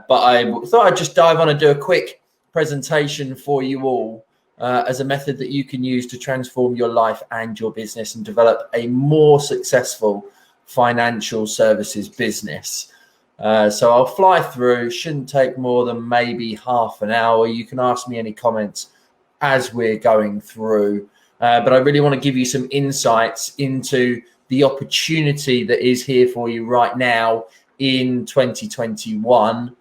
But I thought I'd just dive on and do a quick presentation for you all as a method that you can use to transform your life and your business and develop a more successful financial services business. So I'll fly through, shouldn't take more than maybe half an hour. You can ask me any comments as we're going through. But I really want to give you some insights into the opportunity that is here for you right now in 2021,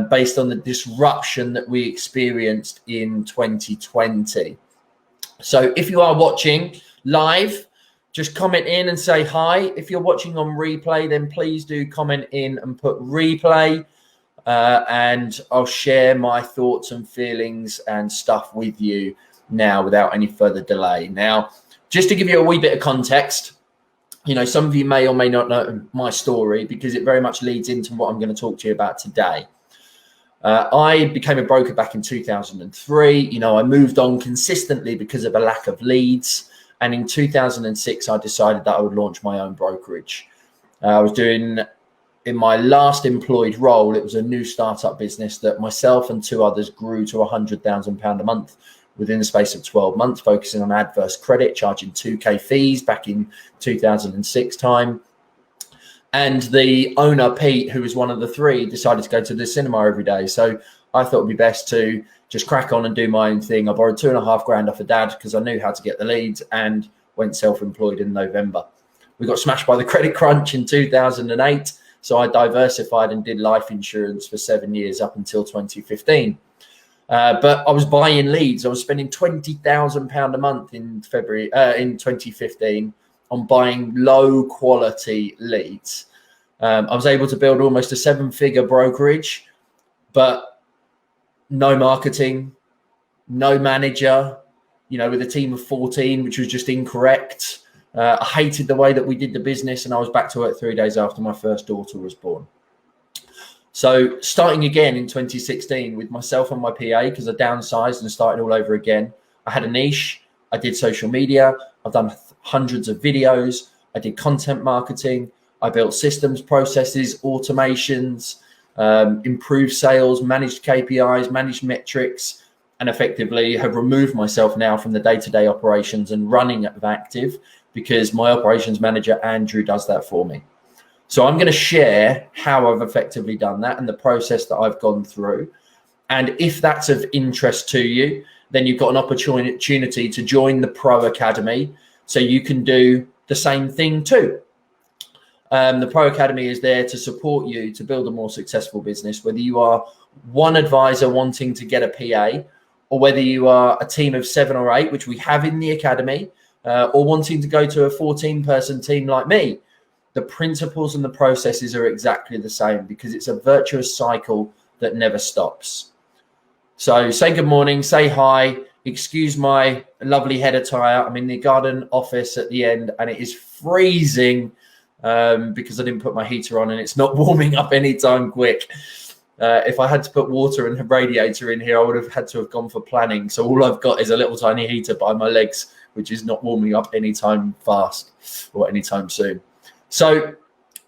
based on the disruption that we experienced in 2020. So if you are watching live, just comment in and say hi. If you're watching on replay, then please do comment in and put replay, and I'll share my thoughts and feelings and stuff with you now without any further delay. Now, just to give you a wee bit of context, you know, some of you may or may not know my story because it very much leads into what I'm going to talk to you about today. I became a broker back in 2003. You know, I moved on consistently because of a lack of leads. And in 2006, I decided that I would launch my own brokerage. I was doing, in my last employed role, it was a new startup business that myself and two others grew to £100,000 a month within the space of 12 months, focusing on adverse credit, charging 2K fees back in 2006 time. And the owner, Pete, who was one of the three, decided to go to the cinema every day. So I thought it'd be best to just crack on and do my own thing. I borrowed £2,500 off of dad because I knew how to get the leads and went self-employed in November. We got smashed by the credit crunch in 2008. So I diversified and did life insurance for 7 years up until 2015. But I was buying leads. I was spending £20,000 a month in February in 2015 on buying low quality leads. I was able to build almost a 7-figure brokerage, but no marketing, no manager, you know, with a team of 14, which was just incorrect. I hated the way that we did the business, and I was back to work 3 days after my first daughter was born. So starting again in 2016 with myself and my PA, because I downsized and started all over again. I had a niche. I did social media. I've done hundreds of videos. I did content marketing. I built systems, processes, automations, improved sales, managed KPIs, managed metrics, and effectively have removed myself now from the day-to-day operations and running of Active because my operations manager, Andrew, does that for me. So I'm going to share how I've effectively done that and the process that I've gone through. And if that's of interest to you, then you've got an opportunity to join the Pro Academy so you can do the same thing too. The Pro Academy is there to support you to build a more successful business, whether you are one advisor wanting to get a PA, or whether you are a team of 7 or 8, which we have in the Academy, or wanting to go to a 14-person team like me. The principles and the processes are exactly the same because it's a virtuous cycle that never stops. So say good morning, say hi, excuse my lovely head attire. I'm in the garden office at the end and it is freezing because I didn't put my heater on and it's not warming up anytime quick. If I had to put water and a radiator in here, I would have had to have gone for planning. So all I've got is a little tiny heater by my legs, which is not warming up anytime fast or anytime soon. So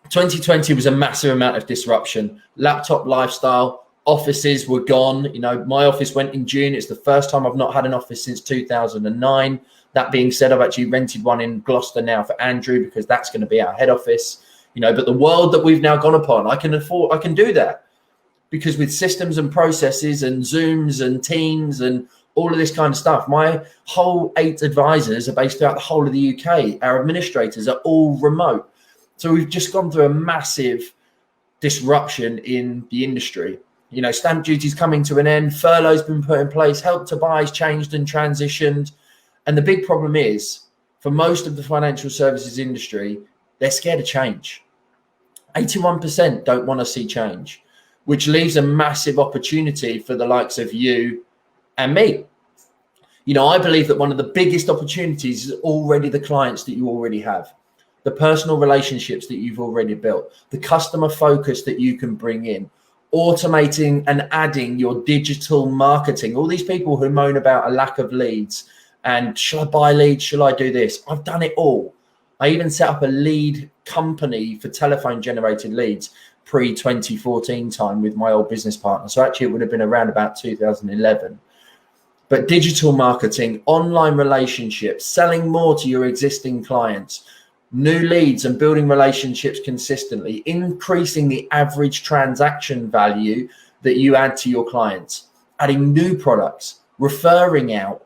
2020 was a massive amount of disruption. Laptop lifestyle, offices were gone. You know, my office went in June. It's the first time I've not had an office since 2009. That being said, I've actually rented one in Gloucester now for Andrew because that's going to be our head office. You know, but the world that we've now gone upon, I can do that because with systems and processes and Zooms and Teams and all of this kind of stuff, my whole 8 advisors are based throughout the whole of the UK. Our administrators are all remote. So we've just gone through a massive disruption in the industry. You know, stamp duty's coming to an end, furlough's been put in place, Help to Buy's changed and transitioned. And the big problem is, for most of the financial services industry, they're scared of change. 81% don't want to see change, which leaves a massive opportunity for the likes of you and me. You know, I believe that one of the biggest opportunities is already the clients that you already have. The personal relationships that you've already built, the customer focus that you can bring in, automating and adding your digital marketing. All these people who moan about a lack of leads and shall I buy leads? Shall I do this? I've done it all. I even set up a lead company for telephone generated leads pre-2014 time with my old business partner. So actually it would have been around about 2011. But digital marketing, online relationships, selling more to your existing clients, new leads and building relationships consistently, increasing the average transaction value that you add to your clients, adding new products, referring out,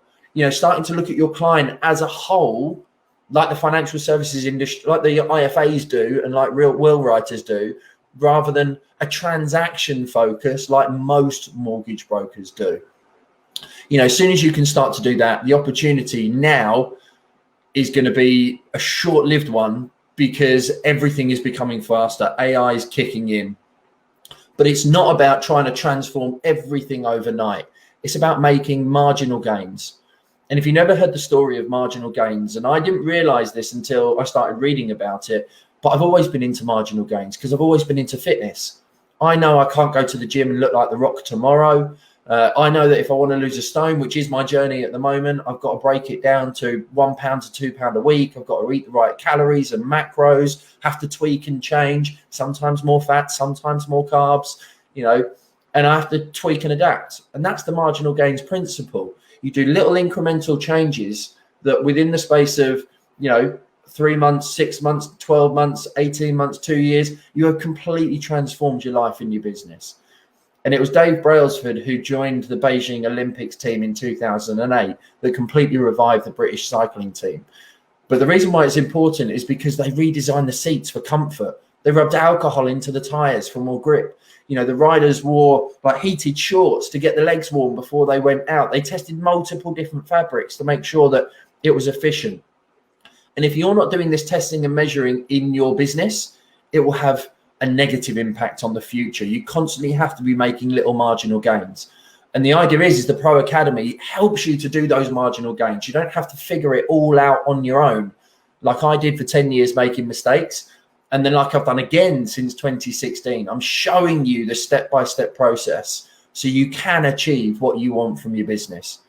starting to look at your client as a whole, like the financial services industry, like the IFAs do and like real will writers do, rather than a transaction focus like most mortgage brokers do. As soon as you can start to do that, the opportunity now is going to be a short-lived one because everything is becoming faster. AI is kicking in. But it's not about trying to transform everything overnight. It's about making marginal gains. And if you never heard the story of marginal gains, and I didn't realize this until I started reading about it, but I've always been into marginal gains because I've always been into fitness. I know I can't go to the gym and look like The Rock tomorrow. I know that if I want to lose a stone, which is my journey at the moment, I've got to break it down to £1 to £2 a week. I've got to eat the right calories and macros, have to tweak and change, sometimes more fat, sometimes more carbs, and I have to tweak and adapt. And that's the marginal gains principle. You do little incremental changes that within the space of, 3 months, 6 months, 12 months, 18 months, 2 years, you have completely transformed your life and your business. And it was Dave Brailsford who joined the Beijing Olympics team in 2008 that completely revived the British cycling team. But the reason why it's important is because they redesigned the seats for comfort. They rubbed alcohol into the tires for more grip. The riders wore like heated shorts to get the legs warm before they went out. They tested multiple different fabrics to make sure that it was efficient. And if you're not doing this testing and measuring in your business, it will have a negative impact on the future. You constantly have to be making little marginal gains. And the idea is the Pro Academy helps you to do those marginal gains. You don't have to figure it all out on your own, like I did for 10 years making mistakes. And then like I've done again since 2016, I'm showing you the step-by-step process so you can achieve what you want from your business.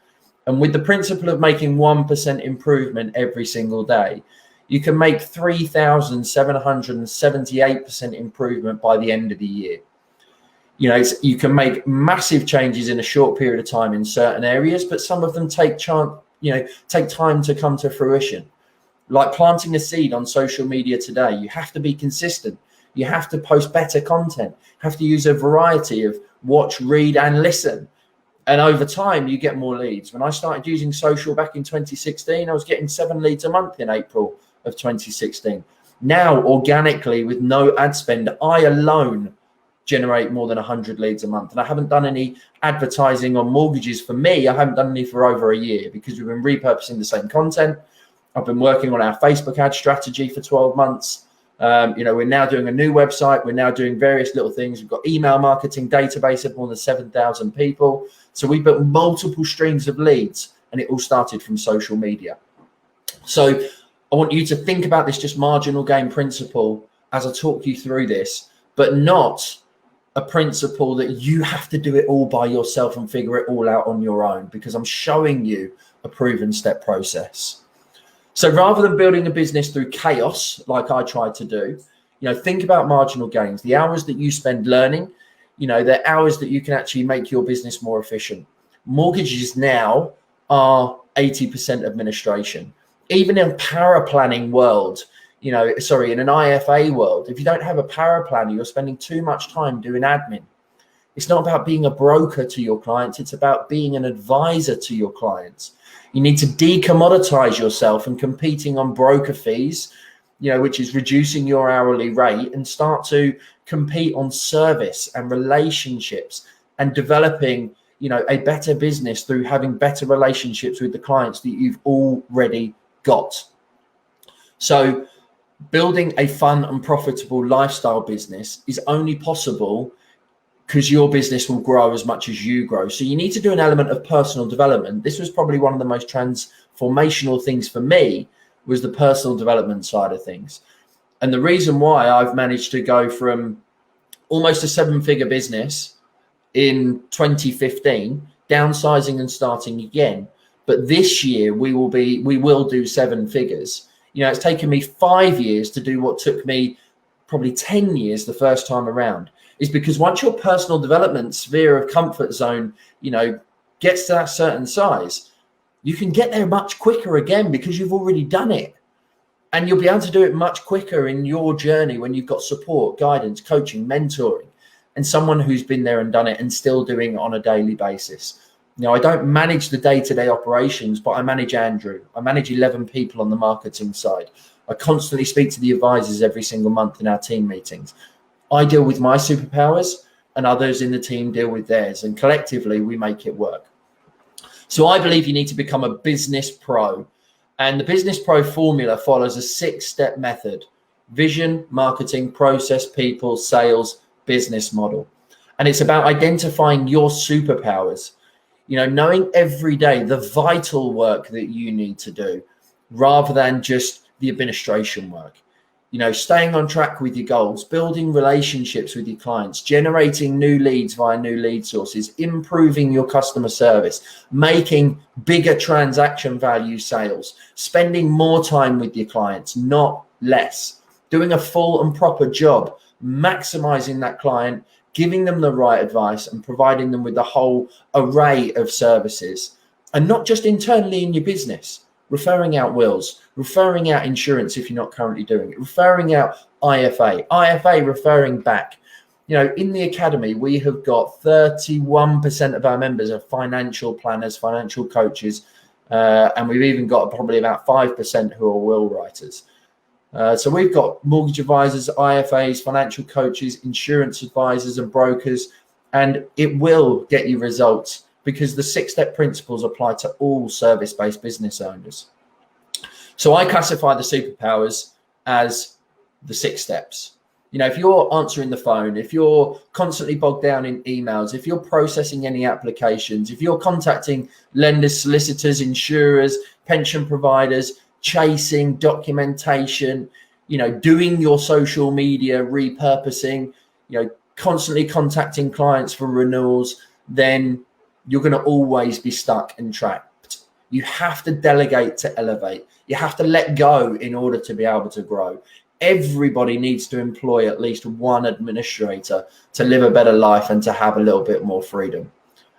And with the principle of making 1% improvement every single day, you can make 3,778% improvement by the end of the year. You can make massive changes in a short period of time in certain areas, but some of them take time to come to fruition. Like planting a seed on social media today, you have to be consistent. You have to post better content, have to use a variety of watch, read, and listen. And over time, you get more leads. When I started using social back in 2016, I was getting 7 leads a month in April of 2016. Now, organically, with no ad spend, I alone generate more than 100 leads a month. And I haven't done any advertising on mortgages for me. I haven't done any for over a year because we've been repurposing the same content. I've been working on our Facebook ad strategy for 12 months. We're now doing a new website. We're now doing various little things. We've got email marketing database of more than 7,000 people. So we built multiple streams of leads, and it all started from social media. So I want you to think about this just marginal gain principle as I talk you through this, but not a principle that you have to do it all by yourself and figure it all out on your own, because I'm showing you a proven step process. So rather than building a business through chaos, like I tried to do, think about marginal gains, the hours that you spend learning, the hours that you can actually make your business more efficient. Mortgages now are 80% administration. Even in paraplanning world, in an IFA world, if you don't have a paraplanner, you're spending too much time doing admin. It's not about being a broker to your clients. It's about being an advisor to your clients. You need to decommoditize yourself and competing on broker fees, which is reducing your hourly rate, and start to compete on service and relationships and developing, a better business through having better relationships with the clients that you've already got. So building a fun and profitable lifestyle business is only possible because your business will grow as much as you grow. So you need to do an element of personal development. This was probably one of the most transformational things for me, was the personal development side of things. And the reason why I've managed to go from almost a 7-figure business in 2015, downsizing and starting again. But this year we will do 7 figures. It's taken me 5 years to do what took me probably 10 years the first time around, is because once your personal development sphere of comfort zone, gets to that certain size, you can get there much quicker again because you've already done it. And you'll be able to do it much quicker in your journey when you've got support, guidance, coaching, mentoring, and someone who's been there and done it and still doing it on a daily basis. I don't manage the day-to-day operations, but I manage Andrew. I manage 11 people on the marketing side. I constantly speak to the advisors every single month in our team meetings. I deal with my superpowers and others in the team deal with theirs, and collectively we make it work. So I believe you need to become a business pro, and the business pro formula follows a 6-step method: vision, marketing, process, people, sales, business model. And it's about identifying your superpowers, knowing every day the vital work that you need to do rather than just the administration work. Staying on track with your goals, building relationships with your clients, generating new leads via new lead sources, improving your customer service, making bigger transaction value sales, spending more time with your clients, not less, doing a full and proper job, maximizing that client, giving them the right advice and providing them with the whole array of services, and not just internally in your business. Referring out wills, referring out insurance if you're not currently doing it, referring out IFA referring back. In the academy, we have got 31% of our members are financial planners, financial coaches, and we've even got probably about 5% who are will writers. So we've got mortgage advisors, IFAs, financial coaches, insurance advisors and brokers, and it will get you results because the 6-step principles apply to all service-based business owners. So I classify the superpowers as the 6 steps. If you're answering the phone, if you're constantly bogged down in emails, if you're processing any applications, if you're contacting lenders, solicitors, insurers, pension providers, chasing documentation, doing your social media repurposing, constantly contacting clients for renewals, then you're going to always be stuck and trapped. You have to delegate to elevate. You have to let go in order to be able to grow. Everybody needs to employ at least one administrator to live a better life and to have a little bit more freedom,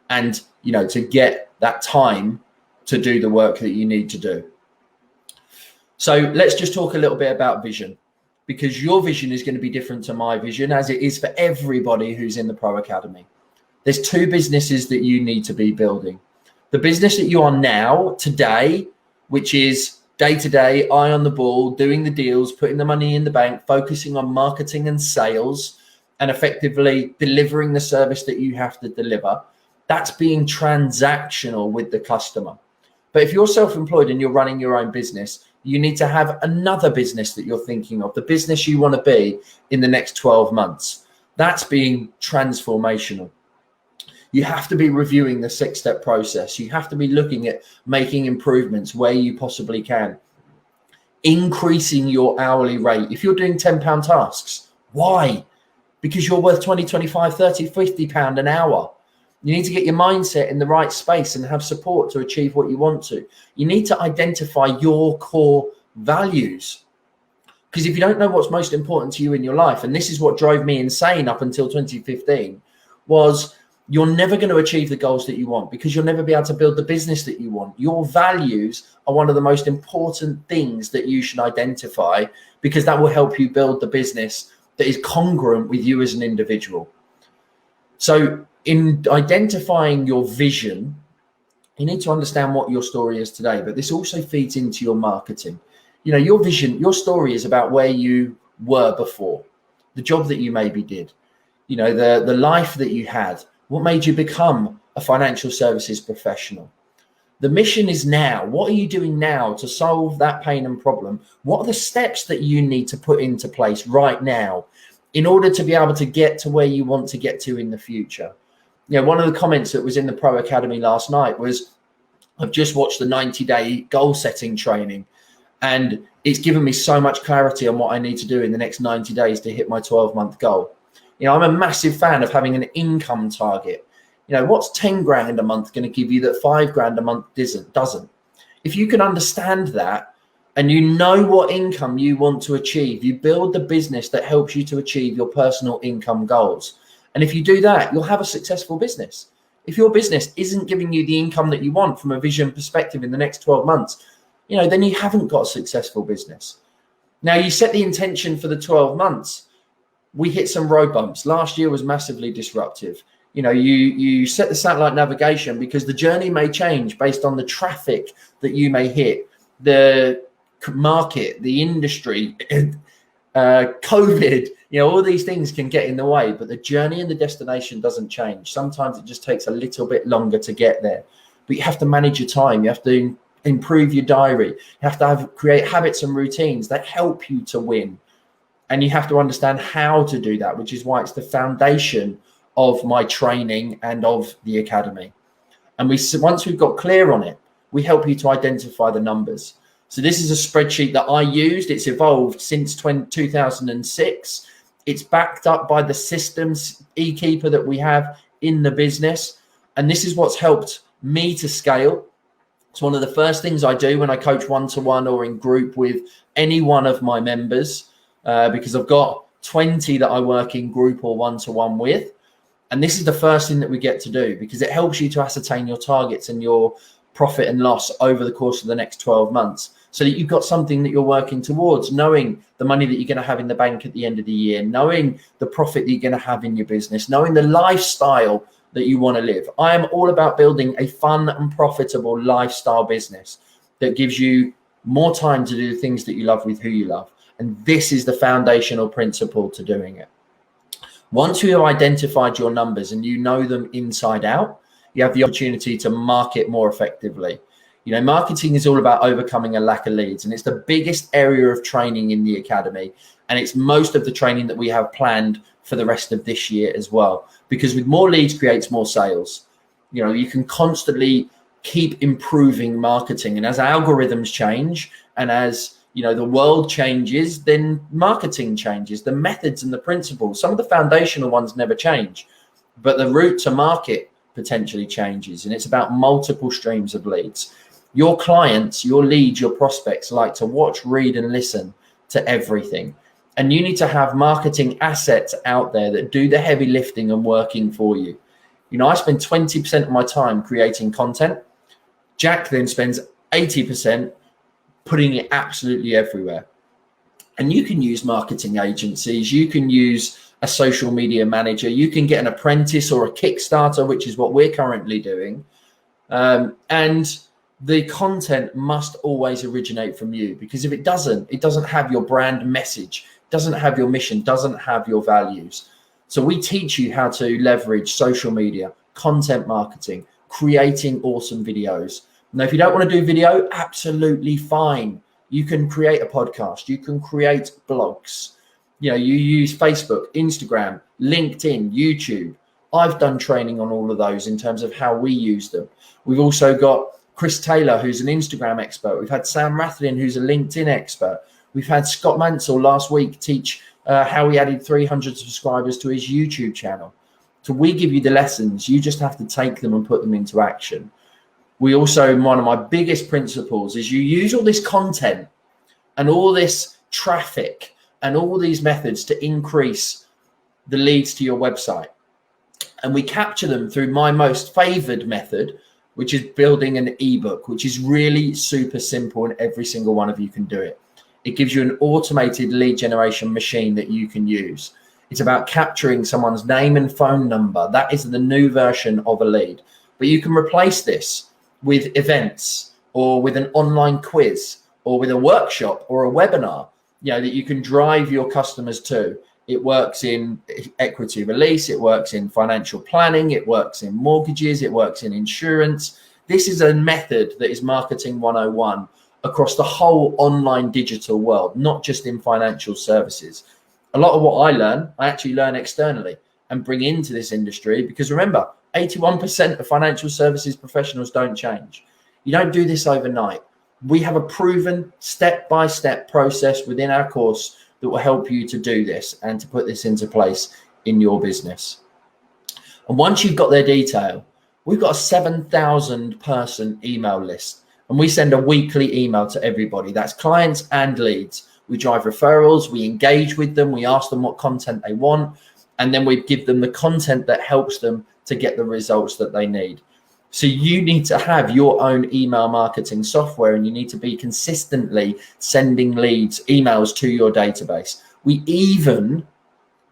and to get that time to do the work that you need to do. So let's just talk a little bit about vision, because your vision is going to be different to my vision, as it is for everybody who's in the Pro Academy. There's 2 businesses that you need to be building. The business that you are now, today, which is day-to-day, eye on the ball, doing the deals, putting the money in the bank, focusing on marketing and sales, and effectively delivering the service that you have to deliver. That's being transactional with the customer. But if you're self-employed and you're running your own business, you need to have another business that you're thinking of, the business you want to be in the next 12 months. That's being transformational. You have to be reviewing the 6-step process. You have to be looking at making improvements where you possibly can. Increasing your hourly rate. If you're doing £10 tasks, why? Because you're worth 20, 25, 30, 50 pound an hour. You need to get your mindset in the right space and have support to achieve what you want to. You need to identify your core values. Because if you don't know what's most important to you in your life, and this is what drove me insane up until 2015, was you're never going to achieve the goals that you want, because you'll never be able to build the business that you want. Your values are one of the most important things that you should identify, because that will help you build the business that is congruent with you as an individual. So in identifying your vision, you need to understand what your story is today, but this also feeds into your marketing. Your vision, your story is about where you were before, the job that you maybe did, the life that you had. What made you become a financial services professional? The mission is now. What are you doing now to solve that pain and problem? What are the steps that you need to put into place right now in order to be able to get to where you want to get to in the future? One of the comments that was in the Pro Academy last night was, I've just watched the 90-day goal setting training, and it's given me so much clarity on what I need to do in the next 90 days to hit my 12-month goal. I'm a massive fan of having an income target. What's 10 grand a month going to give you that 5 grand a month doesn't? If you can understand that and you know what income you want to achieve, you build the business that helps you to achieve your personal income goals. And if you do that, you'll have a successful business. If your business isn't giving you the income that you want from a vision perspective in the next 12 months, then you haven't got a successful business. Now, you set the intention for the 12 months. We hit some road bumps. Last year was massively disruptive. You set the satellite navigation because the journey may change based on the traffic that you may hit, the market, the industry, COVID, all these things can get in the way, but the journey and the destination doesn't change. Sometimes it just takes a little bit longer to get there, but you have to manage your time. You have to improve your diary. You have to create habits and routines that help you to win. And you have to understand how to do that, which is why it's the foundation of my training and of the academy. And once we've got clear on it, we help you to identify the numbers. So this is a spreadsheet that I used. It's evolved since 2006. It's backed up by the systems eKeeper that we have in the business. And this is what's helped me to scale. It's one of the first things I do when I coach one-to-one or in group with any one of my members, because I've got 20 that I work in group or one-to-one with. And this is the first thing that we get to do, because it helps you to ascertain your targets and your profit and loss over the course of the next 12 months, so that you've got something that you're working towards, knowing the money that you're going to have in the bank at the end of the year, knowing the profit that you're going to have in your business, knowing the lifestyle that you want to live. I am all about building a fun and profitable lifestyle business that gives you more time to do the things that you love with who you love. And this is the foundational principle to doing it. Once you have identified your numbers and you know them inside out, you have the opportunity to market more effectively. Marketing is all about overcoming a lack of leads, and it's the biggest area of training in the academy. And it's most of the training that we have planned for the rest of this year as well, because with more leads creates more sales. You can constantly keep improving marketing. And as algorithms change and as the world changes, then marketing changes, the methods and the principles. Some of the foundational ones never change, but the route to market potentially changes. And it's about multiple streams of leads. Your clients, your leads, your prospects like to watch, read, and listen to everything. And you need to have marketing assets out there that do the heavy lifting and working for you. I spend 20% of my time creating content. Jack then spends 80% putting it absolutely everywhere. And you can use marketing agencies. You can use a social media manager. You can get an apprentice or a Kickstarter, which is what we're currently doing. And the content must always originate from you, because if it doesn't have your brand message, doesn't have your mission, doesn't have your values. So we teach you how to leverage social media, content marketing, creating awesome videos. Now, if you don't want to do video, absolutely fine. You can create a podcast. You can create blogs. You use Facebook, Instagram, LinkedIn, YouTube. I've done training on all of those in terms of how we use them. We've also got Chris Taylor, who's an Instagram expert. We've had Sam Rathlin, who's a LinkedIn expert. We've had Scott Mansell last week teach how he added 300 subscribers to his YouTube channel. So we give you the lessons. You just have to take them and put them into action. We also, one of my biggest principles is you use all this content and all this traffic and all these methods to increase the leads to your website. And we capture them through my most favored method, which is building an ebook, which is really super simple, and every single one of you can do it. It gives you an automated lead generation machine that you can use. It's about capturing someone's name and phone number. That is the new version of a lead. But you can replace this with events or with an online quiz or with a workshop or a webinar, that you can drive your customers to. It works in equity release. It works in financial planning. It works in mortgages. It works in insurance. This is a method that is marketing 101 across the whole online digital world, not just in financial services. A lot of what I actually learn externally and bring into this industry, because remember, 81% of financial services professionals don't change. You don't do this overnight. We have a proven step-by-step process within our course that will help you to do this and to put this into place in your business. And once you've got their detail, we've got a 7,000 person email list. And we send a weekly email to everybody. That's clients and leads. We drive referrals, we engage with them, we ask them what content they want, and then we give them the content that helps them to get the results that they need. So you need to have your own email marketing software, and you need to be consistently sending leads, emails to your database. We even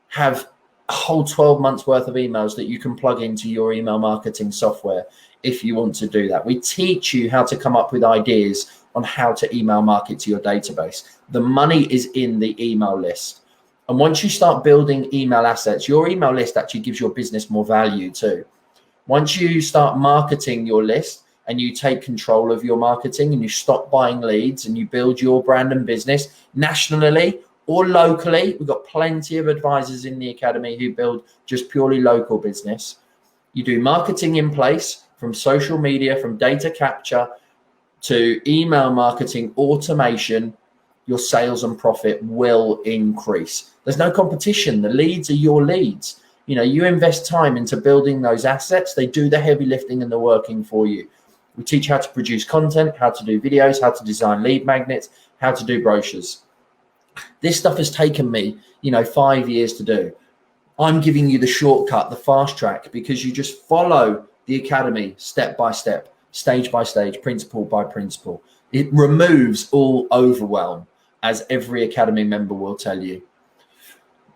have a whole 12 months worth of emails that you can plug into your email marketing software if you want to do that. We teach you how to come up with ideas on how to email market to your database. The money is in the email list. And once you start building email assets, your email list actually gives your business more value too. Once you start marketing your list and you take control of your marketing and you stop buying leads and you build your brand and business nationally or locally, we've got plenty of advisors in the academy who build just purely local business. You do marketing in place, from social media, from data capture to email marketing automation, your sales and profit will increase. There's no competition. The leads are your leads. You know, you invest time into building those assets. They do the heavy lifting and the working for you. We teach how to produce content, how to do videos, how to design lead magnets, how to do brochures. This stuff has taken me, 5 years to do. I'm giving you the shortcut, the fast track, because you just follow the academy step by step, stage by stage, principle by principle. It removes all overwhelm, as every academy member will tell you.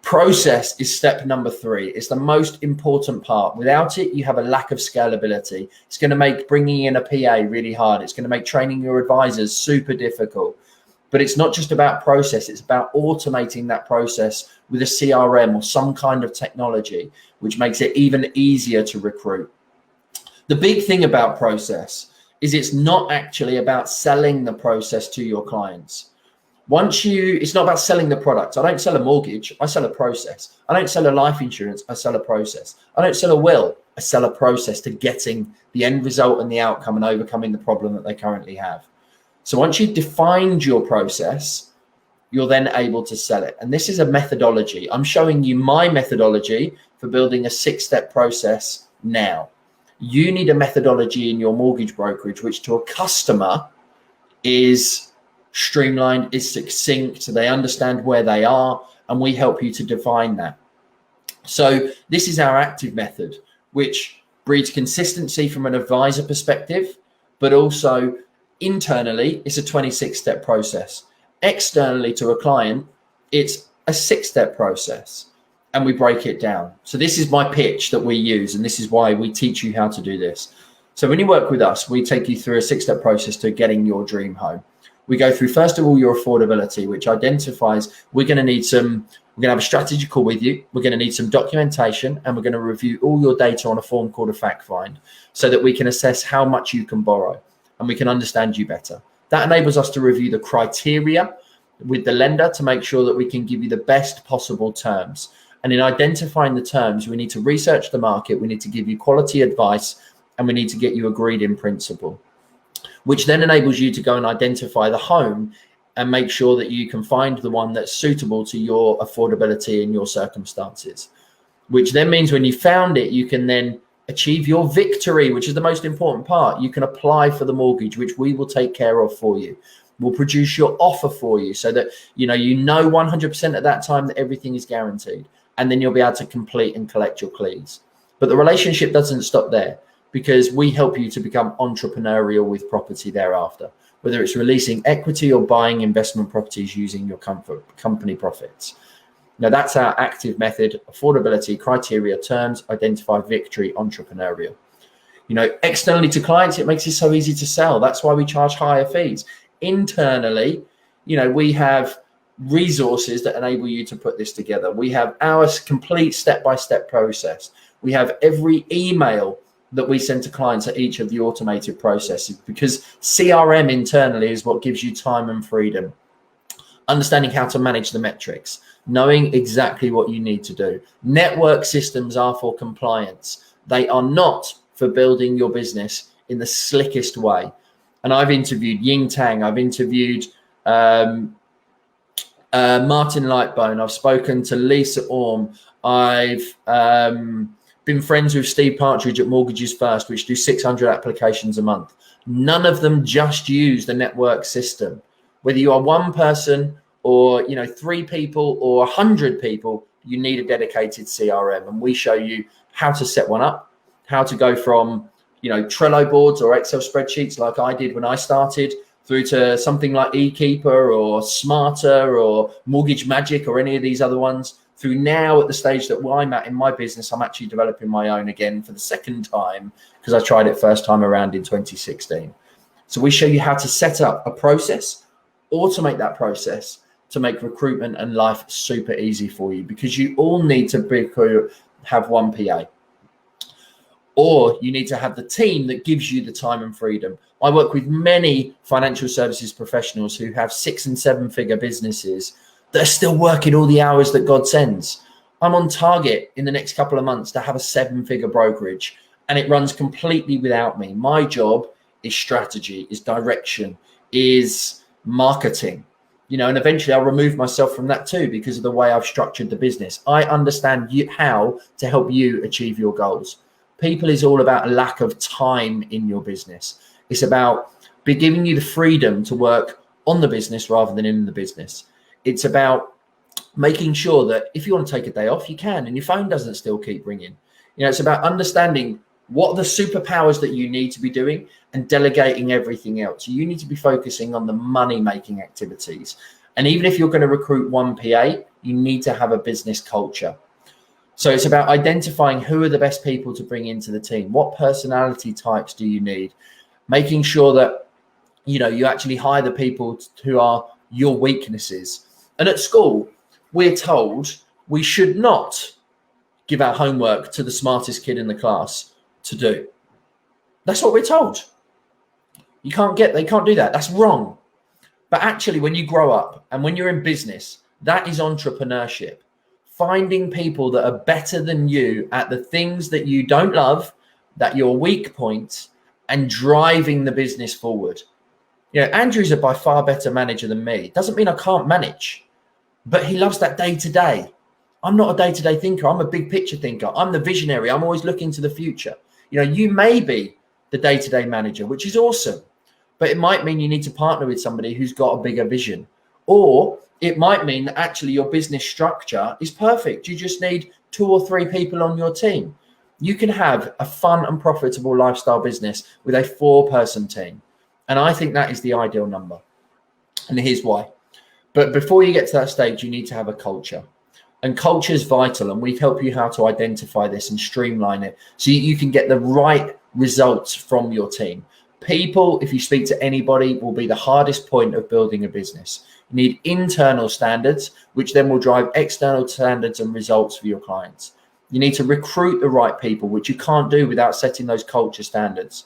Process is step number 3. It's the most important part. Without it, you have a lack of scalability. It's going to make bringing in a PA really hard. It's going to make training your advisors super difficult. But it's not just about process. It's about automating that process with a CRM or some kind of technology, which makes it even easier to recruit. The big thing about process is it's not actually about selling the process to your clients. It's not about selling the product. I don't sell a mortgage, I sell a process. I don't sell a life insurance, I sell a process. I don't sell a will, I sell a process to getting the end result and the outcome and overcoming the problem that they currently have. So once you've defined your process, you're then able to sell it. And this is a methodology. I'm showing you my methodology for building a 6-step process now. You need a methodology in your mortgage brokerage, which to a customer is streamlined, is succinct, so they understand where they are, and we help you to define that. So this is our active method, which breeds consistency from an advisor perspective, but also internally, it's a 26-step process. Externally to a client, it's a 6-step process. And we break it down. So this is my pitch that we use, and this is why we teach you how to do this. So when you work with us, we take you through a 6-step process to getting your dream home. We go through, first of all, your affordability, which identifies we're going to have a strategy call with you. We're going to need some documentation, and we're going to review all your data on a form called a fact find so that we can assess how much you can borrow and we can understand you better. That enables us to review the criteria with the lender to make sure that we can give you the best possible terms. And in identifying the terms, we need to research the market, we need to give you quality advice, and we need to get you agreed in principle, which then enables you to go and identify the home and make sure that you can find the one that's suitable to your affordability and your circumstances, which then means when you found it, you can then achieve your victory, which is the most important part. You can apply for the mortgage, which we will take care of for you. We'll produce your offer for you so that you know 100% at that time that everything is guaranteed. And then you'll be able to complete and collect your cleans. But the relationship doesn't stop there, because we help you to become entrepreneurial with property thereafter, whether it's releasing equity or buying investment properties using your company profits. Now, that's our active method: affordability, criteria, terms, identify, victory, entrepreneurial. Externally to clients, it makes it so easy to sell. That's why we charge higher fees. Internally, we have resources that enable you to put this together. We have our complete step-by-step process. We have every email that we send to clients at each of the automated processes, because CRM internally is what gives you time and freedom. Understanding how to manage the metrics, knowing exactly what you need to do. Network systems are for compliance. They are not for building your business in the slickest way. And I've interviewed Ying Tang, I've interviewed Martin Lightbone, I've spoken to Lisa Orm, I've been friends with Steve Partridge at Mortgages First, which do 600 applications a month. None of them just use the network system. Whether you are one person or 3 people or 100 people, you need a dedicated CRM, and we show you how to set one up, how to go from Trello boards or Excel spreadsheets like I did when I started, through to something like eKeeper or Smarter or Mortgage Magic or any of these other ones, through now at the stage that I'm at in my business. I'm actually developing my own again for the second time, because I tried it first time around in 2016. So we show you how to set up a process, automate that process to make recruitment and life super easy for you, because you all need to have one PA. Or you need to have the team that gives you the time and freedom. I work with many financial services professionals who have 6- and 7-figure businesses that are still working all the hours that God sends. I'm on target in the next couple of months to have a 7-figure brokerage, and it runs completely without me. My job is strategy, is direction, is marketing, and eventually I'll remove myself from that too, because of the way I've structured the business. I understand how to help you achieve your goals. People is all about a lack of time in your business. It's about giving you the freedom to work on the business rather than in the business. It's about making sure that if you want to take a day off, you can, and your phone doesn't still keep ringing. It's about understanding what are the superpowers that you need to be doing and delegating everything else. You need to be focusing on the money-making activities. And even if you're going to recruit one PA, you need to have a business culture. So it's about identifying who are the best people to bring into the team. What personality types do you need? Making sure that, you actually hire the people who are your weaknesses. And at school, we're told we should not give our homework to the smartest kid in the class to do. That's what we're told. They can't do that. That's wrong. But actually, when you grow up and when you're in business, that is entrepreneurship. Finding people that are better than you at the things that you don't love, that your weak points, and driving the business forward. Andrew's a by far better manager than me. Doesn't mean I can't manage, but he loves that day to day. I'm not a day-to-day thinker. I'm a big picture thinker. I'm the visionary. I'm always looking to the future. You may be the day-to-day manager, which is awesome, but it might mean you need to partner with somebody who's got a bigger vision. Or it might mean that actually your business structure is perfect. You just need 2 or 3 people on your team. You can have a fun and profitable lifestyle business with a 4-person team. And I think that is the ideal number. And here's why. But before you get to that stage, you need to have a culture. And culture is vital. And we help you how to identify this and streamline it so you can get the right results from your team. People, if you speak to anybody, will be the hardest point of building a business. You need internal standards, which then will drive external standards and results for your clients. You need to recruit the right people, which you can't do without setting those culture standards.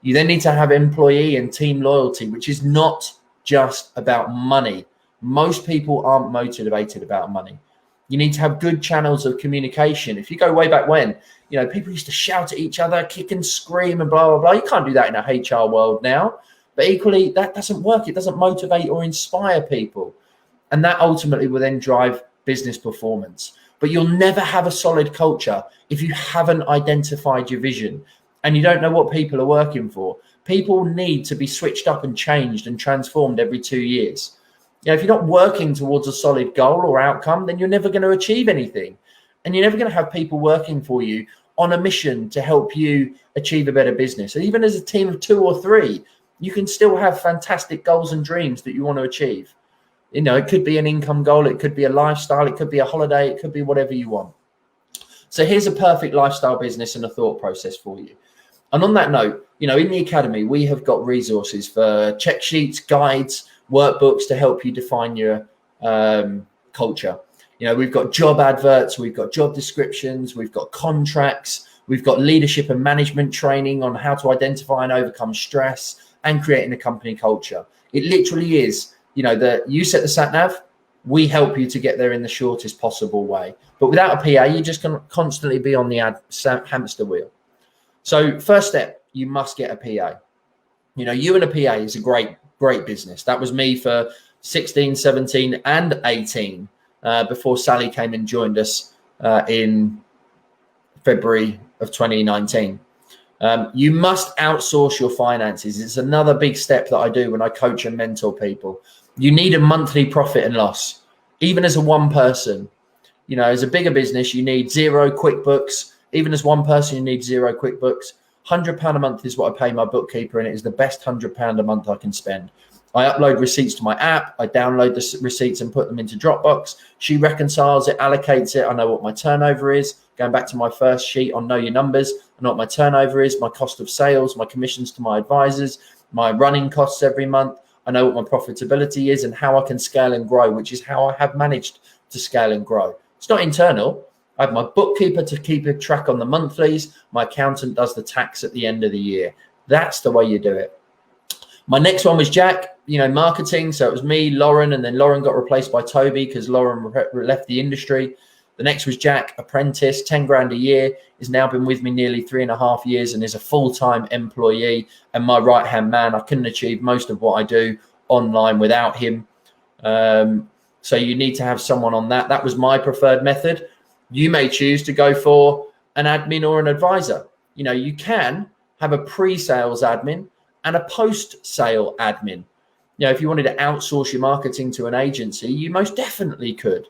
You then need to have employee and team loyalty, which is not just about money. Most people aren't motivated about money. You need to have good channels of communication. If you go way back when, people used to shout at each other, kick and scream and blah, blah, blah. You can't do that in a HR world now. But equally, that doesn't work. It doesn't motivate or inspire people. And that ultimately will then drive business performance. But you'll never have a solid culture if you haven't identified your vision and you don't know what people are working for. People need to be switched up and changed and transformed every 2 years. If you're not working towards a solid goal or outcome, then you're never going to achieve anything. And you're never going to have people working for you on a mission to help you achieve a better business. And even as a team of 2 or 3, you can still have fantastic goals and dreams that you want to achieve. It could be an income goal, it could be a lifestyle, it could be a holiday, it could be whatever you want. So here's a perfect lifestyle business and a thought process for you. And on that note, in the academy, we have got resources for check sheets, guides, workbooks to help you define your culture. We've got job adverts, we've got job descriptions, we've got contracts, we've got leadership and management training on how to identify and overcome stress and creating a company culture. It literally is, that you set the sat nav, we help you to get there in the shortest possible way. But without a PA, you're just going to constantly be on the hamster wheel. So first step, you must get a PA. You and a PA is a great business. That was me for 16, 17 and 18 before Sally came and joined us in February of 2019. You must outsource your finances. It's another big step that I do when I coach and mentor people. You need a monthly profit and loss, even as a one person. You know, as a bigger business, you need zero QuickBooks. Even as one person, you need zero QuickBooks. £100 a month is what I pay my bookkeeper, and it is the best £100 a month I can spend. I upload receipts to my app. I download the receipts and put them into Dropbox. She reconciles it, allocates it. I know what my turnover is. Going back to my first sheet on Know Your Numbers, I know what my turnover is, my cost of sales, my commissions to my advisors, my running costs every month. I know what my profitability is and how I can scale and grow, which is how I have managed to scale and grow. It's not internal. I have my bookkeeper to keep a track on the monthlies. My accountant does the tax at the end of the year. That's the way you do it. My next one was Jack, marketing. So it was me, Lauren, and then Lauren got replaced by Toby because Lauren left the industry. The next was Jack, apprentice, 10 grand a year, has now been with me nearly 3.5 years and is a full-time employee and my right-hand man. I couldn't achieve most of what I do online without him. So you need to have someone on that. That was my preferred method. You may choose to go for an admin or an advisor. You can have a pre-sales admin and a post-sale admin. If you wanted to outsource your marketing to an agency, you most definitely could.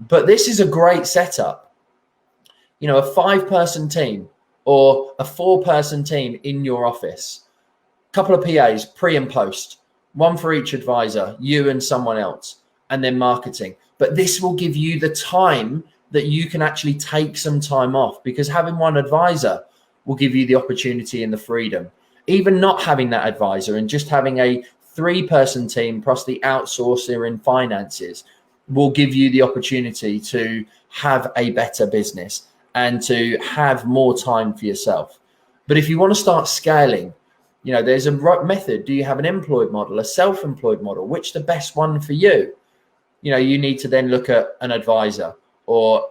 But this is a great setup. A 5-person team or a 4-person team in your office, a couple of PAs, pre and post, one for each advisor, you and someone else, and then marketing. But this will give you the time that you can actually take some time off, because having one advisor will give you the opportunity and the freedom. Even not having that advisor and just having a 3-person team plus the outsourcer in finances will give you the opportunity to have a better business and to have more time for yourself. But if you want to start scaling, there's a method. Do you have an employed model, a self-employed model? Which the best one for you? You need to then look at an advisor, or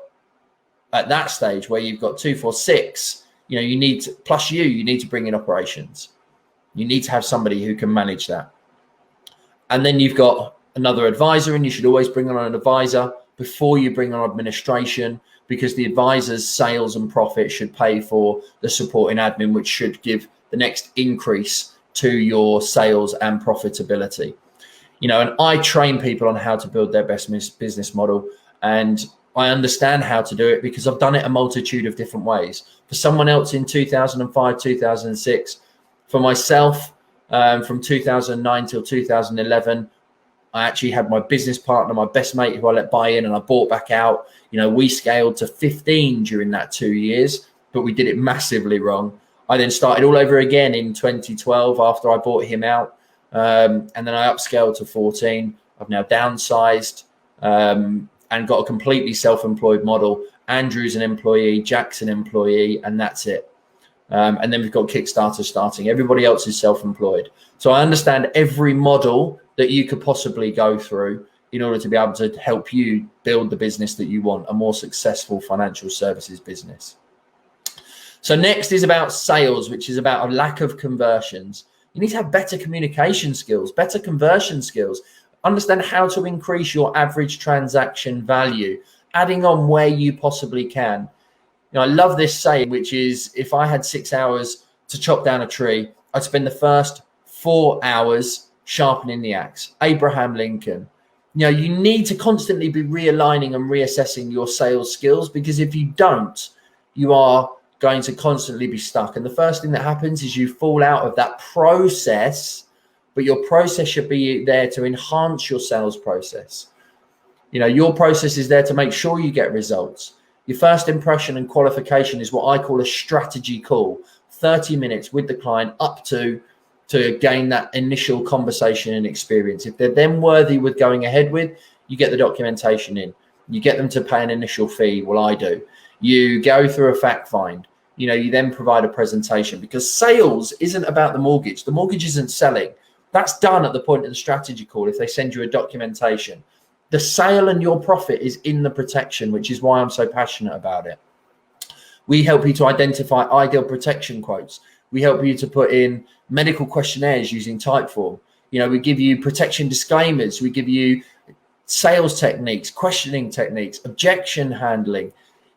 at that stage where you've got 2, 4, 6, you need to, plus you need to bring in operations. You need to have somebody who can manage that. And then you've got another advisor, and you should always bring on an advisor before you bring on administration, because the advisor's sales and profit should pay for the supporting admin, which should give the next increase to your sales and profitability. And I train people on how to build their best business model, and I understand how to do it because I've done it a multitude of different ways. For someone else in 2005, 2006, for myself, from 2009 till 2011, I actually had my business partner, my best mate, who I let buy in, and I bought back out. We scaled to 15 during that 2 years, but we did it massively wrong. I then started all over again in 2012 after I bought him out. And then I upscaled to 14. I've now downsized and got a completely self-employed model. Andrew's an employee, Jack's an employee, and that's it. And then we've got Kickstarter starting. Everybody else is self-employed. So I understand every model that you could possibly go through in order to be able to help you build the business that you want, a more successful financial services business. So next is about sales, which is about a lack of conversions. You need to have better communication skills, better conversion skills, understand how to increase your average transaction value, adding on where you possibly can. I love this saying, which is, if I had 6 hours to chop down a tree, I'd spend the first 4 hours sharpening the axe. Abraham Lincoln. You need to constantly be realigning and reassessing your sales skills, because if you don't, you are going to constantly be stuck. And the first thing that happens is you fall out of that process, but your process should be there to enhance your sales process. Your process is there to make sure you get results. Your first impression and qualification is what I call a strategy call, 30 minutes with the client up to gain that initial conversation and experience. If they're then worthy with going ahead with, you get the documentation in. You get them to pay an initial fee. Well, I do. You go through a fact find. You then provide a presentation, because sales isn't about the mortgage. The mortgage isn't selling. That's done at the point of the strategy call if they send you a documentation. The sale and your profit is in the protection, which is why I'm so passionate about it. We help you to identify ideal protection quotes. We help you to put in medical questionnaires using Typeform. We give you protection disclaimers. We give you sales techniques, questioning techniques, objection handling.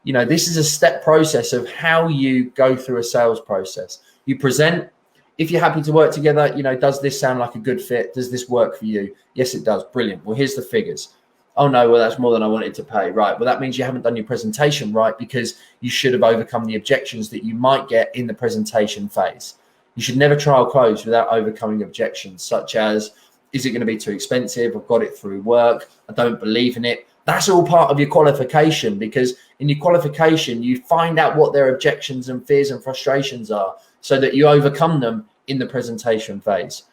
This is a step process of how you go through a sales process. You present. If you're happy to work together, does this sound like a good fit? Does this work for you? Yes, it does. Brilliant. Well, here's the figures. Oh no, well, that's more than I wanted to pay. Right. Well, that means you haven't done your presentation right, because you should have overcome the objections that you might get in the presentation phase. You should never trial close without overcoming objections, such as, is it going to be too expensive? I've got it through work. I don't believe in it. That's all part of your qualification, because in your qualification, you find out what their objections and fears and frustrations are so that you overcome them in the presentation phase.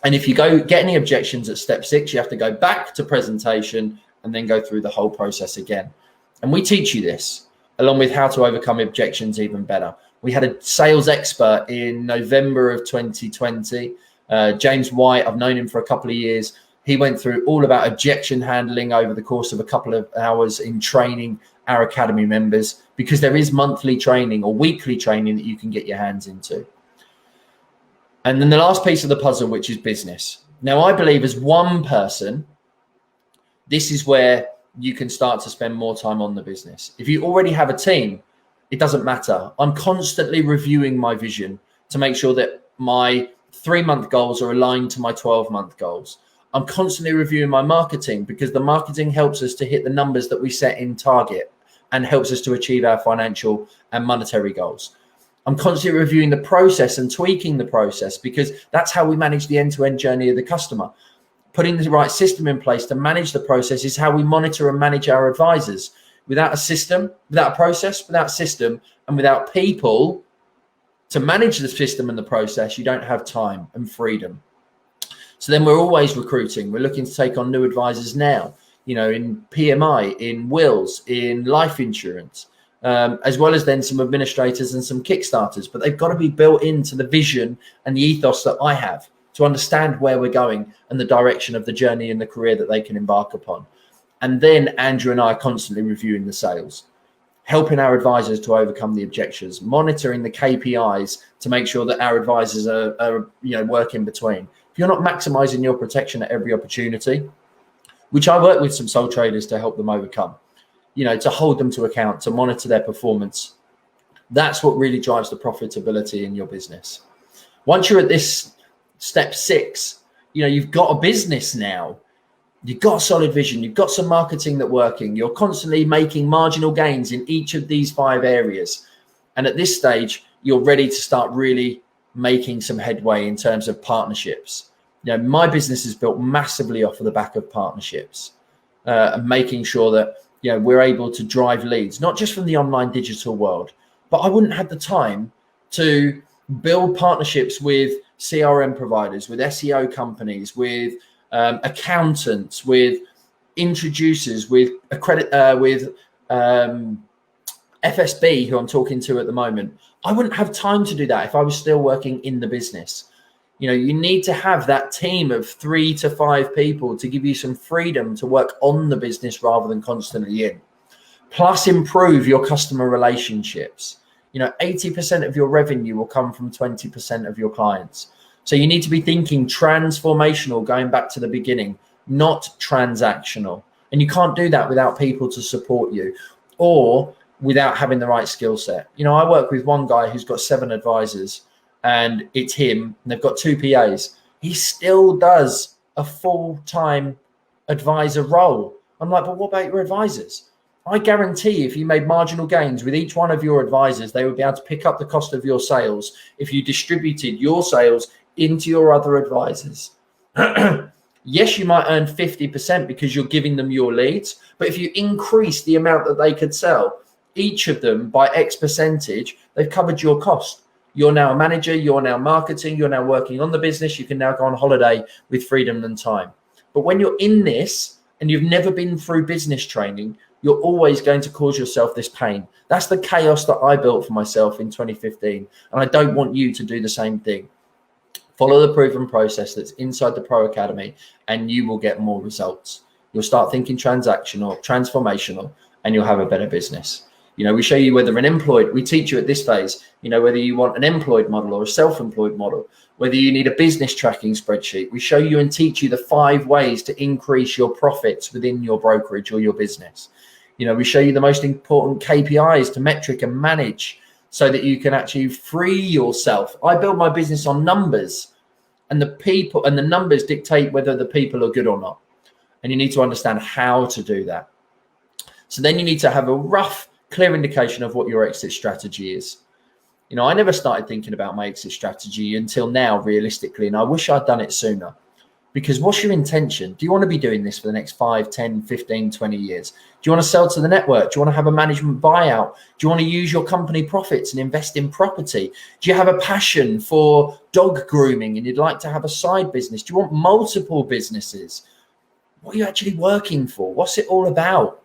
And if you get any objections at step 6, you have to go back to presentation and then go through the whole process again. And we teach you this, along with how to overcome objections even better. We had a sales expert in November of 2020, James White. I've known him for a couple of years. He went through all about objection handling over the course of a couple of hours in training our academy members, because there is monthly training or weekly training that you can get your hands into. And then the last piece of the puzzle, which is business. Now, I believe as one person, this is where you can start to spend more time on the business. If you already have a team, it doesn't matter. I'm constantly reviewing my vision to make sure that my 3-month goals are aligned to my 12-month goals. I'm constantly reviewing my marketing, because the marketing helps us to hit the numbers that we set in target and helps us to achieve our financial and monetary goals. I'm constantly reviewing the process and tweaking the process, because that's how we manage the end-to-end journey of the customer. Putting the right system in place to manage the process is how we monitor and manage our advisors. Without a system, without a process, without system, and without people to manage the system and the process, you don't have time and freedom. So then we're always recruiting. We're looking to take on new advisors now, in PMI, in wills, in life insurance, as well as then some administrators and some Kickstarters. But they've got to be built into the vision and the ethos that I have to understand where we're going and the direction of the journey and the career that they can embark upon. And then Andrew and I are constantly reviewing the sales, helping our advisors to overcome the objections, monitoring the KPIs to make sure that our advisors are work in between. If you're not maximizing your protection at every opportunity, which I work with some sole traders to help them overcome, to hold them to account, to monitor their performance, that's what really drives the profitability in your business. Once you're at this step 6, you've got a business now. You've got a solid vision. You've got some marketing that's working. You're constantly making marginal gains in each of these 5 areas. And at this stage, you're ready to start really making some headway in terms of partnerships. My business is built massively off of the back of partnerships, and making sure that we're able to drive leads, not just from the online digital world, but I wouldn't have the time to build partnerships with CRM providers, with SEO companies, with accountants, with introducers, with FSB, who I'm talking to at the moment. I wouldn't have time to do that if I was still working in the business. You need to have that team of 3 to 5 people to give you some freedom to work on the business rather than constantly in. Plus, improve your customer relationships. 80% of your revenue will come from 20% of your clients. So you need to be thinking transformational, going back to the beginning, not transactional. And you can't do that without people to support you or without having the right skill set. I work with one guy who's got 7 advisors, and it's him, and they've got 2 PAs. He still does a full-time advisor role. I'm like, but what about your advisors? I guarantee if you made marginal gains with each one of your advisors, they would be able to pick up the cost of your sales if you distributed your sales into your other advisors. Yes, you might earn 50% because you're giving them your leads, but if you increase the amount that they could sell, each of them by X percentage, they've covered your cost. You're now a manager, you're now marketing, you're now working on the business, you can now go on holiday with freedom and time. But when you're in this and you've never been through business training, you're always going to cause yourself this pain. That's the chaos that I built for myself in 2015. And I don't want you to do the same thing. Follow the proven process that's inside the Pro Academy and you will get more results. You'll start thinking transactional, transformational, and you'll have a better business. We show you whether we teach you at this phase, whether you want an employed model or a self-employed model, whether you need a business tracking spreadsheet. We show you and teach you the 5 ways to increase your profits within your brokerage or your business. We show you the most important KPIs to metric and manage so that you can actually free yourself. I build my business on numbers, and the people and the numbers dictate whether the people are good or not. And you need to understand how to do that. So then you need to have a rough, clear indication of what your exit strategy is. I never started thinking about my exit strategy until now, realistically, and I wish I'd done it sooner. Because what's your intention? Do you want to be doing this for the next 5, 10, 15, 20 years? Do you want to sell to the network? Do you want to have a management buyout? Do you want to use your company profits and invest in property? Do you have a passion for dog grooming and you'd like to have a side business? Do you want multiple businesses? What are you actually working for? What's it all about?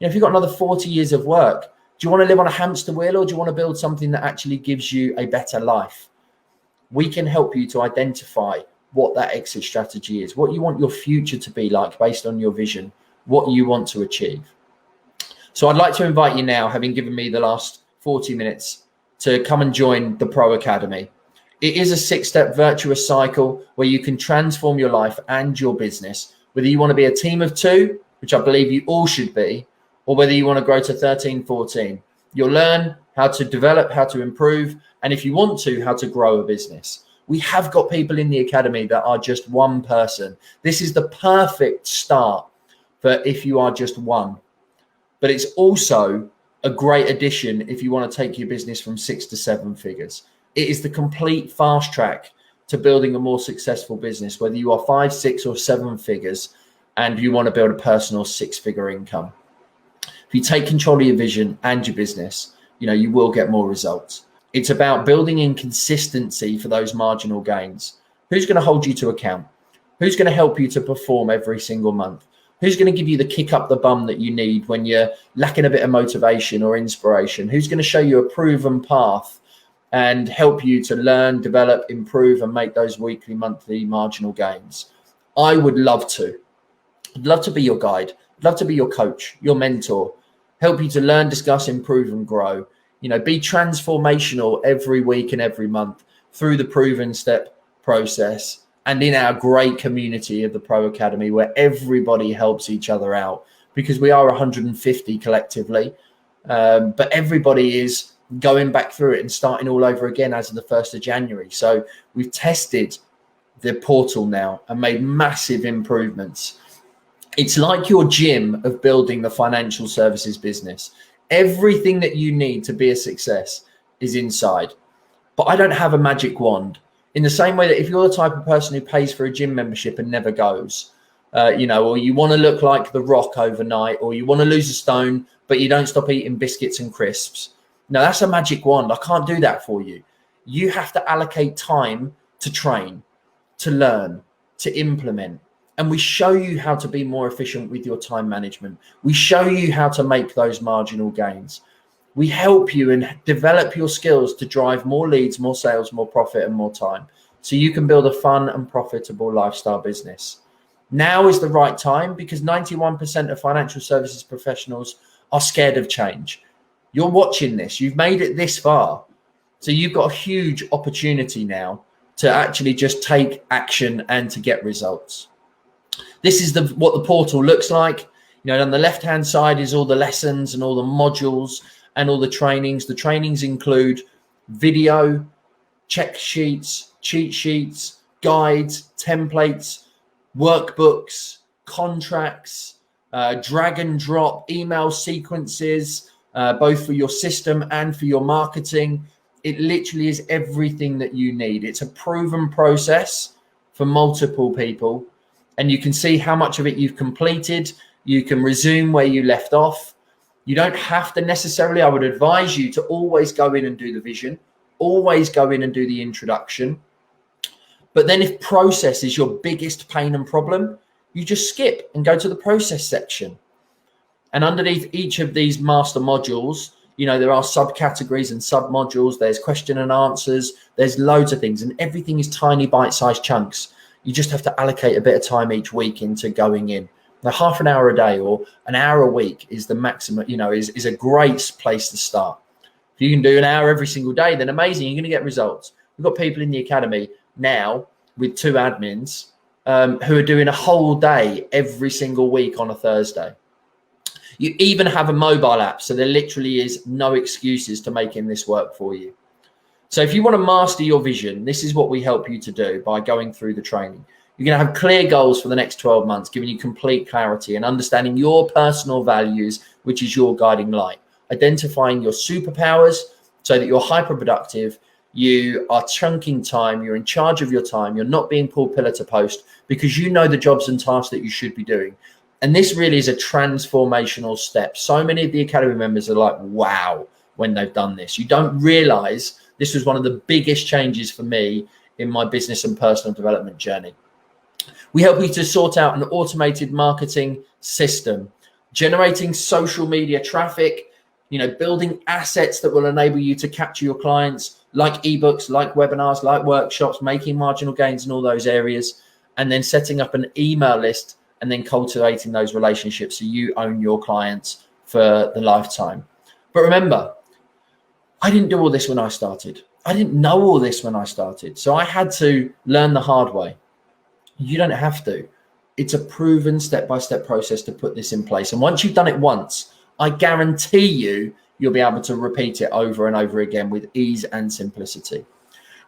If you've got another 40 years of work, do you want to live on a hamster wheel, or do you want to build something that actually gives you a better life? We can help you to identify what that exit strategy is, what you want your future to be like based on your vision, what you want to achieve. So I'd like to invite you now, having given me the last 40 minutes, to come and join the Pro Academy. It is a 6-step virtuous cycle where you can transform your life and your business, whether you want to be a team of 2, which I believe you all should be, or whether you want to grow to 13, 14. You'll learn how to develop, how to improve, and if you want to, how to grow a business. We have got people in the academy that are just one person. This is the perfect start for if you are just one. But it's also a great addition if you want to take your business from 6 to 7 figures. It is the complete fast track to building a more successful business, whether you are 5, 6, or 7 figures and you want to build a personal 6-figure income. If you take control of your vision and your business, you will get more results. It's about building in consistency for those marginal gains. Who's going to hold you to account? Who's going to help you to perform every single month? Who's going to give you the kick up the bum that you need when you're lacking a bit of motivation or inspiration? Who's going to show you a proven path and help you to learn, develop, improve, and make those weekly, monthly marginal gains? I would love to. I'd love to be your guide. I'd love to be your coach, your mentor, help you to learn, discuss, improve, and grow. Be transformational every week and every month through the proven step process and in our great community of the Pro Academy, where everybody helps each other out, because we are 150 collectively, but everybody is going back through it and starting all over again as of the 1st of January. So we've tested the portal now and made massive improvements. It's like your gym of building the financial services business. Everything that you need to be a success is inside. But I don't have a magic wand. In the same way that if you're the type of person who pays for a gym membership and never goes, or you want to look like The Rock overnight, or you want to lose a stone, but you don't stop eating biscuits and crisps. No, that's a magic wand. I can't do that for you. You have to allocate time to train, to learn, to implement. And we show you how to be more efficient with your time management. We show you how to make those marginal gains. We help you and develop your skills to drive more leads, more sales, more profit, and more time, so you can build a fun and profitable lifestyle business. Now is the right time, because 91% of financial services professionals are scared of change. You're watching this. You've made it this far. So you've got a huge opportunity now to actually just take action and to get results. This is what the portal looks like. On the left-hand side is all the lessons and all the modules and all the trainings. The trainings include video, check sheets, cheat sheets, guides, templates, workbooks, contracts, drag and drop email sequences, both for your system and for your marketing. It literally is everything that you need. It's a proven process for multiple people. And you can see how much of it you've completed. You can resume where you left off. You don't have to necessarily, I would advise you to always go in and do the vision, always go in and do the introduction. But then if process is your biggest pain and problem, you just skip and go to the process section. And underneath each of these master modules, there are subcategories and submodules. There's question and answers. There's loads of things, and everything is tiny bite-sized chunks. You just have to allocate a bit of time each week into going in. Now, half an hour a day or an hour a week is the maximum, is a great place to start. If you can do an hour every single day, then amazing. You're going to get results. We've got people in the academy now with 2 admins who are doing a whole day every single week on a Thursday. You even have a mobile app. So there literally is no excuses to making this work for you. So if you want to master your vision, this is what we help you to do by going through the training. You're going to have clear goals for the next 12 months, giving you complete clarity and understanding your personal values, which is your guiding light. Identifying your superpowers so that you're hyper productive, you are chunking time, you're in charge of your time, you're not being pulled pillar to post because you know the jobs and tasks that you should be doing. And this really is a transformational step. So many of the Academy members are like, wow, when they've done this. You don't realize this was one of the biggest changes for me in my business and personal development journey. We help you to sort out an automated marketing system, generating social media traffic, building assets that will enable you to capture your clients, like ebooks, like webinars, like workshops, making marginal gains in all those areas, and then setting up an email list and then cultivating those relationships so you own your clients for the lifetime. But remember, I didn't do all this when I started. I didn't know all this when I started. So I had to learn the hard way. You don't have to. It's a proven step-by-step process to put this in place. And once you've done it once, I guarantee you'll be able to repeat it over and over again with ease and simplicity.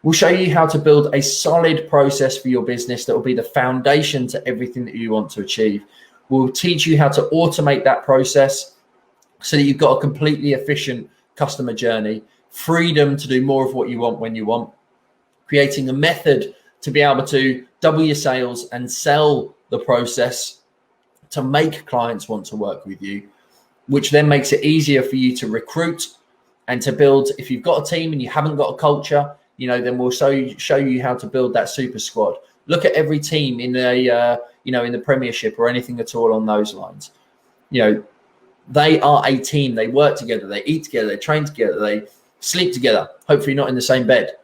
We'll show you how to build a solid process for your business that will be the foundation to everything that you want to achieve. We'll teach you how to automate that process so that you've got a completely efficient customer journey, freedom to do more of what you want when you want, creating a method to be able to double your sales and sell the process to make clients want to work with you, which then makes it easier for you to recruit and to build. If you've got a team and you haven't got a culture, then we'll show you how to build that super squad. Look at every team in in the Premiership or anything at all on those lines. They are a team. They work together. They eat together. They train together. They sleep together. Hopefully not in the same bed,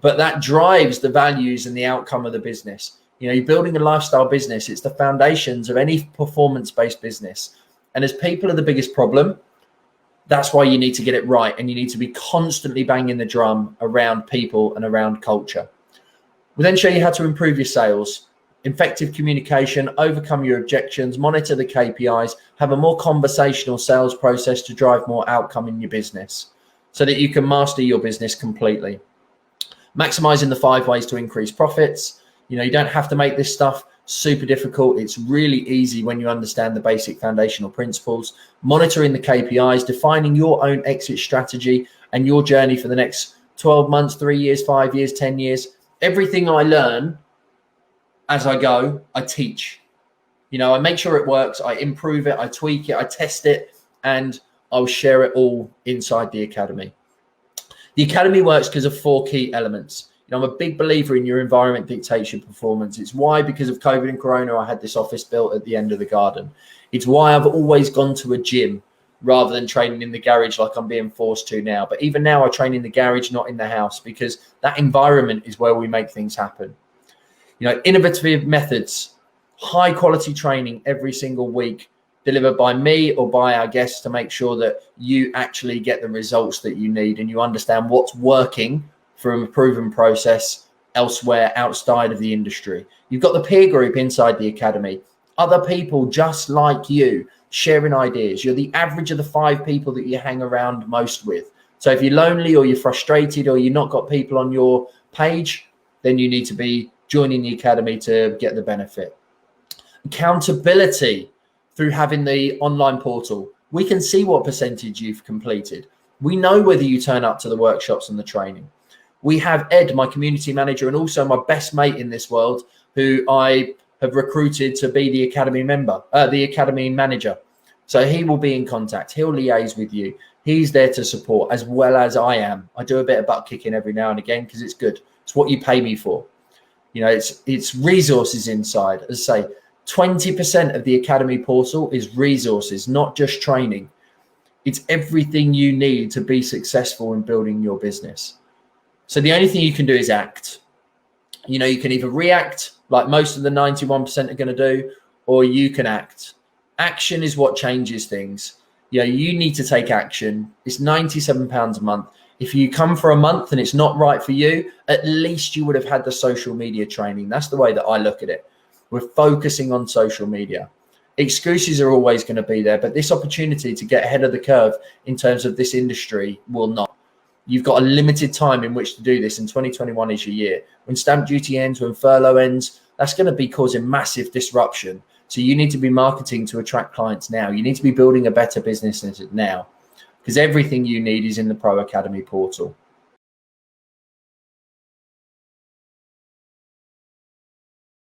but that drives the values and the outcome of the business. You're building a lifestyle business. It's the foundations of any performance-based business. And as people are the biggest problem, that's why you need to get it right. And you need to be constantly banging the drum around people and around culture. We'll then show you how to improve your sales, effective communication, overcome your objections, monitor the KPIs, have a more conversational sales process to drive more outcome in your business so that you can master your business completely. Maximizing the 5 ways to increase profits. You don't have to make this stuff super difficult. It's really easy when you understand the basic foundational principles. Monitoring the KPIs, defining your own exit strategy and your journey for the next 12 months, 3 years, 5 years, 10 years. Everything I learn as I go, I teach. I make sure it works. I improve it. I tweak it. I test it. And I'll share it all inside the Academy. The Academy works because of 4 key elements. I'm a big believer in your environment dictates your performance. It's why, because of COVID and Corona, I had this office built at the end of the garden. It's why I've always gone to a gym rather than training in the garage like I'm being forced to now. But even now I train in the garage, not in the house, because that environment is where we make things happen. Innovative methods, high quality training every single week, delivered by me or by our guests to make sure that you actually get the results that you need and you understand what's working from a proven process elsewhere outside of the industry. You've got the peer group inside the Academy, other people just like you sharing ideas. You're the average of the 5 people that you hang around most with. So if you're lonely or you're frustrated or you've not got people on your page, then you need to be joining the Academy to get the benefit. Accountability through having the online portal. We can see what percentage you've completed. We know whether you turn up to the workshops and the training. We have Ed, my community manager, and also my best mate in this world, who I have recruited to be the Academy member, the Academy manager. So he will be in contact. He'll liaise with you. He's there to support as well as I am. I do a bit of butt kicking every now and again because it's good. It's what you pay me for. It's resources inside. As I say, 20% of the Academy portal is resources, not just training. It's everything you need to be successful in building your business. So the only thing you can do is act. You can either react like most of the 91% are going to do, or you can act. Action is what changes things. You need to take action. It's £97 a month. If you come for a month and it's not right for you, at least you would have had the social media training. That's the way that I look at it. We're focusing on social media. Excuses are always going to be there, but this opportunity to get ahead of the curve in terms of this industry will not. You've got a limited time in which to do this, and 2021 is your year. When stamp duty ends, when furlough ends, that's going to be causing massive disruption. So you need to be marketing to attract clients now. You need to be building a better business now, because everything you need is in the Pro Academy portal.